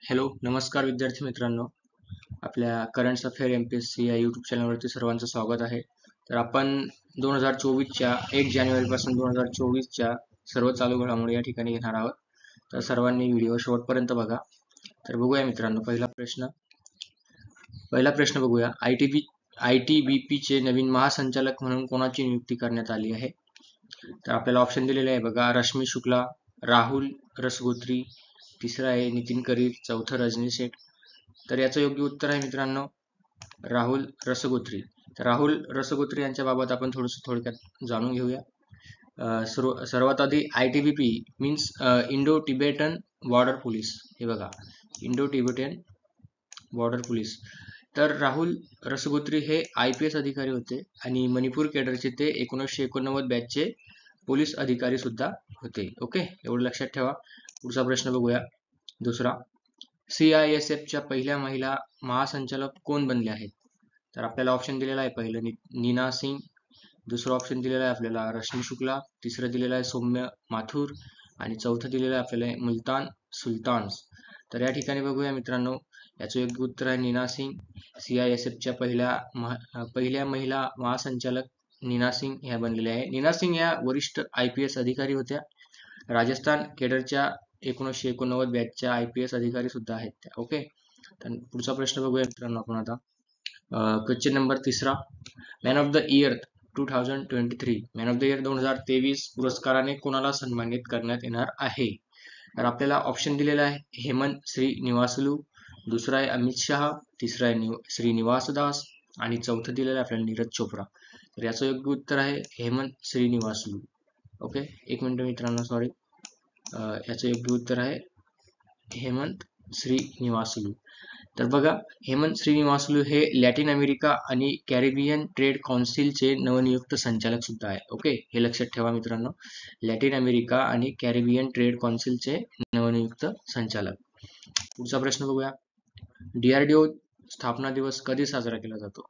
Hello, नमस्कार विद्यार्थी मित्रांनो. आपल्या करंट अफेअर MPSC या यूट्यूब चॅनलवरती सर्वांचं स्वागत आहे. तर आपण 2024च्या 1 जानेवारीपासून 2024च्या सर्व चालू घडामोडी या ठिकाणी घेणार आहोत. तर सर्वांनी व्हिडिओ शेवटपर्यंत बघा. तर बघूया मित्रांनो, पहिला प्रश्न बघूया. ITBP चे नवीन महासंचालक म्हणून कोणाची नियुक्ती करण्यात आली आहे? तर आपल्याला ऑप्शन दिलेले आहे बघा. रश्मी शुक्ला, राहुल रसगोत्री, तिसरा आहे नितीन करीर, चौथं रजनी शेठ. तर याचं योग्य उत्तर आहे मित्रांनो राहुल रसगोत्री. तर राहुल रसगोत्री यांच्या बाबत आपण थोडक्यात जाणून घेऊया. सर्वात आधी ITBP means Indo Tibetan border police. हे बघा, इंडो तिबेटन बॉर्डर पोलीस. तर राहुल रसगोत्री हे IPS अधिकारी होते आणि मणिपूर केडरचे ते 1989 बॅचचे पोलीस अधिकारी सुद्धा होते. ओके, एवढं लक्षात ठेवा. पुढचा प्रश्न बघूया. दुसरा, CISFच्या पहिल्या महिला महासंचालक कोण बनल्या आहेत? तर आपल्याला ऑप्शन दिलेला आहे. पहिलं नीना सिंग, दुसरं ऑप्शन दिलेला आहे आपल्याला रश्मी शुक्ला, तिसरं दिलेलं आहे सौम्य माथुर आणि चौथं दिलेलं आहे आपल्याला मुल्तान सुलतान्स. तर या ठिकाणी बघूया मित्रांनो, याचं योग्य उत्तर आहे नीना सिंग. CISFच्या पहिल्या महिला महासंचालक नीना सिंग ह्या बनलेल्या आहे. नीना सिंग या वरिष्ठ IPS अधिकारी होत्या. राजस्थान केडरच्या 1989 बॅचच्या IPS अधिकारी सुद्धा आहेत त्या. ओके, तर पुढचा प्रश्न बघूया मित्रांनो आपण आता. क्वेश्चन नंबर तिसरा, man of the year 2023, man of the year 2023 पुरस्काराने कोणाला सन्मानित करण्यात येणार आहे? तर आपल्याला ऑप्शन दिलेला आहे हेमंत श्रीनिवासलू, दुसरा आहे अमित शहा, तिसरा आहे श्रीनिवास दास आणि चौथं दिलेलं आहे आपल्याला नीरज चोप्रा. तर याचं योग्य उत्तर आहे हेमंत श्रीनिवासलू. ओके, एक मिनिट मित्रांनो, सॉरी. याचं योग्य उत्तर आहे हेमंत श्रीनिवासलू. तर बघा, हेमंत श्रीनिवासलू हे लॅटिन अमेरिका आणि कॅरिबियन ट्रेड काउन्सिलचे नवनियुक्त संचालक सुद्धा आहे. ओके, हे लक्षात ठेवा मित्रांनो, लॅटिन अमेरिका आणि कॅरिबियन ट्रेड काउन्सिलचे नवनियुक्त संचालक. पुढचा प्रश्न बघूया. DRDO स्थापना दिवस कधी साजरा केला जातो?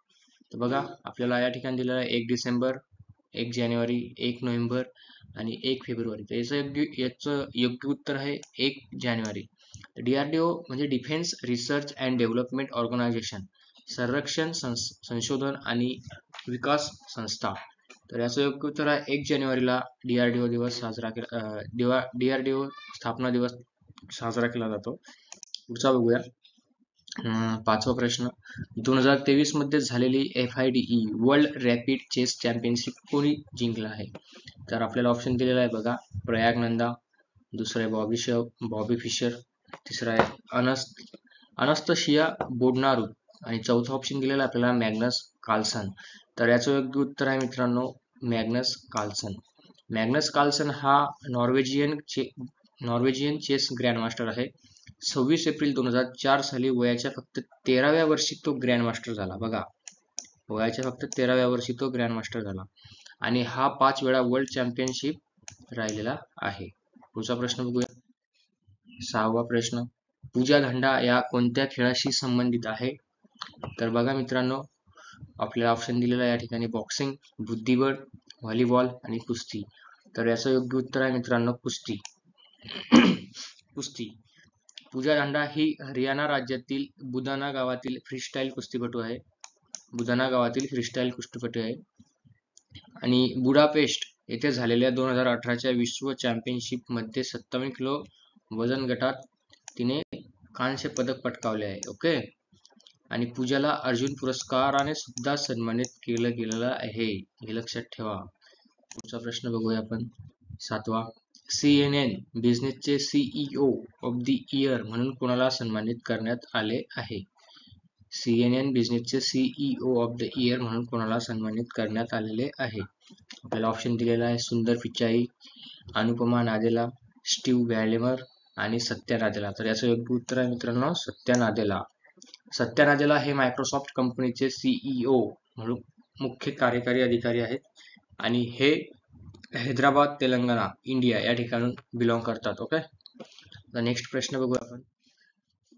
तर बघा, आपल्याला या ठिकाणी दिलेला आहे 1 डिसेंबर, 1 जानेवारी, 1 नोव्हेंबर आणि 1 फेब्रुवारी. तर याचं योग्य उत्तर आहे 1 जानेवारी. DRDO म्हणजे defence research and development organisation, संरक्षण संशोधन आणि विकास संस्था. तर याचं योग्य उत्तर आहे 1 जानेवारीला DRDO दिवस साजरा केला, DRDO स्थापना दिवस साजरा केला जातो. पुढचा बघूया. पाचवा प्रश्न, 2023 मध्ये झालेली FIDE world rapid chess championship कोणी जिंकला आहे? तर आपल्याला ऑप्शन दिलेला आहे बघा. प्रयाग नंदा, दुसरा आहे बॉबी फिशर, तिसरा आहे अनस्तशिया बोडनारू आणि चौथा ऑप्शन दिलेला आपल्याला मॅग्नस कार्लसन. तर याचं योग्य उत्तर आहे मित्रांनो मॅग्नस कार्लसन. मॅग्नस कार्लसन हा नॉर्वेजियन चेस ग्रँडमास्टर आहे. 26 एप्रिल 2004 साली वयाच्या फक्त 13व्या वर्षी तो ग्रँडमास्टर झाला. बघा, वयाच्या फक्त 13व्या वर्षी तो ग्रँडमास्टर झाला आणि हा 5 वेळा वर्ल्ड चॅम्पियनशिप राहिलेला आहे. पुढचा प्रश्न बघूया. 6वा प्रश्न, पूजा धंडा या कोणत्या खेळाशी संबंधित आहे? तर बघा मित्रांनो, आपल्याला ऑप्शन दिलेला या ठिकाणी बॉक्सिंग, बुद्धिबळ, व्हॉलीबॉल आणि कुस्ती. तर याचं योग्य उत्तर आहे मित्रांनो कुस्ती. कुस्ती. पूजा धंडा ही हरियाणा राज्यातील बुदाना गावातील फ्रीस्टाईल कुस्तीपटू आहे. आणि बुडापेस्ट येथे झालेल्या 2018च्या विश्व चॅम्पियनशिप मध्ये 57 किलो वजन गटात तिने कांस्य पदक पटकावले आहे. ओके, आणि पूजाला अर्जुन पुरस्काराने सुद्धा सन्मानित केलं गेलेलं आहे, हे लक्षात ठेवा. पुढचा प्रश्न बघूया आपण. 7वा, CNN बिझनेसचे CEO of the year म्हणून कोणाला सन्मानित करण्यात आले आहे? CNN बिझनेसचे CEO of the year म्हणून कोणाला सन्मानित करण्यात आलेले आहे? आपल्याला ऑप्शन दिलेला आहे सुंदर पिचाई, अनुपमा नादेला, स्टीव्ह वॅलेमर आणि सत्या नादेला. तर याचं योग्य उत्तर आहे मित्रांनो सत्या नादेला. सत्या नादेला हे मायक्रोसॉफ्ट कंपनीचे CEO म्हणून मुख्य कार्यकारी अधिकारी आहेत आणि हे हैदराबाद, तेलंगणा, इंडिया या ठिकाणून बिलॉंग करतात. ओके, नेक्स्ट प्रश्न बघूया आपण.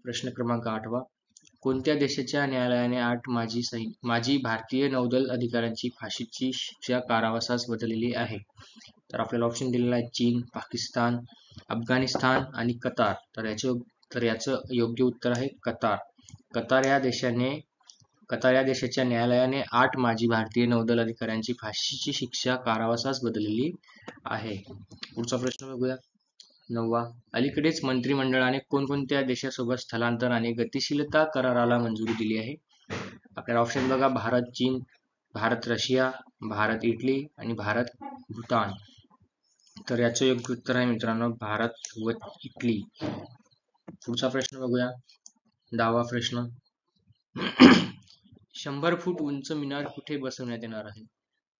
प्रश्न क्रमांक 8वा, कोणत्या देशाच्या न्यायालयाने 8 माजी भारतीय नौदल अधिकाऱ्यांची फाशीची शिक्षा कारावासास बदलली आहे? तर आपल्याला ऑप्शन दिलेला आहे चीन, पाकिस्तान, अफगाणिस्तान आणि कतार. तर याचं तर याचं योग्य उत्तर आहे कतार. कतार या देशाच्या न्यायालयाने 8 माजी भारतीय नौदल अधिकाऱ्यांची फाशीची शिक्षा कारावासास बदलली आहे. पुढचा प्रश्न बघूया. 9वा. अलीकडेच मंत्रिमंडळाने कोणकोणत्या देशासोबत स्थलांतर आणि गतिशीलता कराराला मंजुरी दिली आहे? आपल्याला ऑप्शन बघा. भारत चीन, भारत रशिया, भारत इटली आणि भारत भूतान. तर याचं योग्य उत्तर आहे मित्रांनो भारत व इटली. पुढचा प्रश्न बघूया. 10वा प्रश्न. 100 फूट उंच मिनार कुठे बसवण्यात येणार आहे?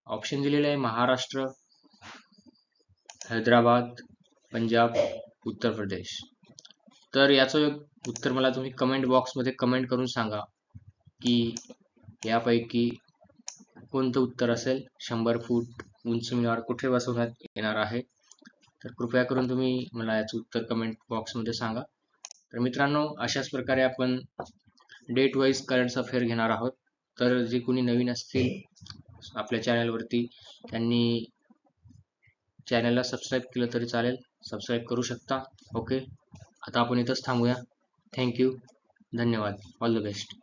ऑप्शन दिलेले आहे. महाराष्ट्र, हैदराबाद, पंजाब, उत्तर प्रदेश. तर याचं उत्तर मला तुम्ही कमेंट बॉक्समध्ये कमेंट करून सांगा की यापैकी कोणतं उत्तर असेल. 100 फूट उंच मिनार कुठे बसवण्यात येणार आहे? तर कृपया करून तुम्ही मला याचं उत्तर कमेंट बॉक्समध्ये सांगा. तर मित्रांनो, अशाच प्रकारे आपण डेट वाईज करंट अफेअर घेणार आहोत. तर जे कोणी नवीन असतील आपल्या चॅनलवरती त्यांनी चॅनलला सबस्क्राईब केलं तरी चालेल, सबस्क्राईब करू शकता. ओके, आता आपण इथंच थांबूया. थँक्यू, धन्यवाद, ऑल द बेस्ट.